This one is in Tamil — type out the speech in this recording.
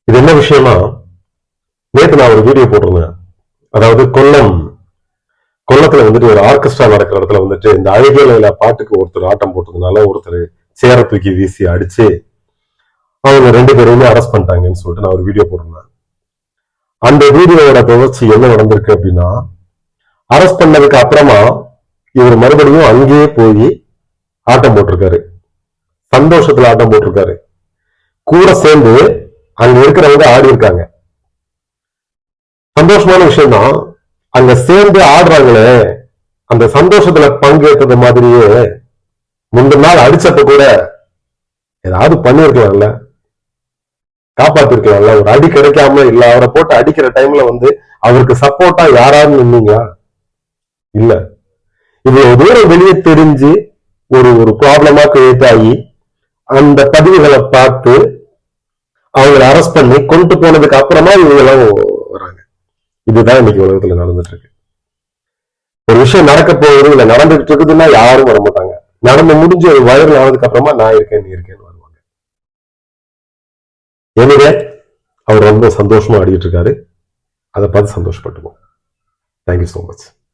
இது என்ன விஷயமா, நேற்று நான் ஒரு வீடியோ போட்டிருந்தேன். அதாவது கொல்லத்துல வந்துட்டு ஒரு ஆர்கெஸ்ட்ரா நடக்கிற இடத்துல வந்துட்டு இந்த அழகியல பாட்டுக்கு ஒருத்தர் ஆட்டம் போட்டதுனால ஒருத்தர் சேர தூக்கி வீசி அடிச்சு அவங்க 2 பேரையுமே அரெஸ்ட் பண்ணிட்டாங்கன்னு சொல்லிட்டு நான் ஒரு வீடியோ போட்டிருந்தேன். அந்த வீடியோவோட தொடர்ச்சி என்ன நடந்திருக்கு அப்படின்னா, அரெஸ்ட் பண்ணதுக்கு அப்புறமா இவர் மறுபடியும் அங்கேயே போய் ஆட்டம் போட்டிருக்காரு, சந்தோஷத்துல ஆட்டம் போட்டிருக்காரு. கூட சேர்ந்து அங்க இருக்கிறவங்க ஆடி இருக்காங்க. சந்தோஷமான விஷயம் தான். அங்க சேர்ந்து ஆடுறாங்களே, அந்த சந்தோஷத்துல பங்கேற்றது மாதிரியே முந்தின நாள் அடிச்சப்ப கூட ஏதாவது பண்ணிருக்கலாம்ல, காப்பாத்திருக்கலாம்ல. ஒரு அடி கிடைக்காம இல்ல, அவரை போட்டு அடிக்கிற டைம்ல வந்து அவருக்கு சப்போர்ட்டா யாராவது நின்னீங்களா? இல்ல. இவ்வளவு தூரம் வெளியே தெரிஞ்சு ஒரு ஒரு ப்ராப்ளமா கிரியேட் ஆகி அந்த பதிவுகளை பார்த்து அவங்களை அரெஸ்ட் பண்ணி கொண்டு போனதுக்கு அப்புறமா இவங்க எல்லாம் வராங்க. இதுதான் இன்னைக்கு உலகத்துல நடந்துட்டு இருக்கு. ஒரு விஷயம் நடக்க போகுது இல்ல நடந்துட்டு இருக்குதுன்னா யாரும் வர மாட்டாங்க. நடந்து முடிஞ்சு வைரல் ஆனதுக்கு அப்புறமா நான் இருக்கேன் நீ இருக்கேன்னு வருவாங்க. எனவே அவர் ரொம்ப சந்தோஷமா ஆடிட்டு இருக்காரு. அதை பார்த்து சந்தோஷப்பட்டுப்போம். Thank you so much.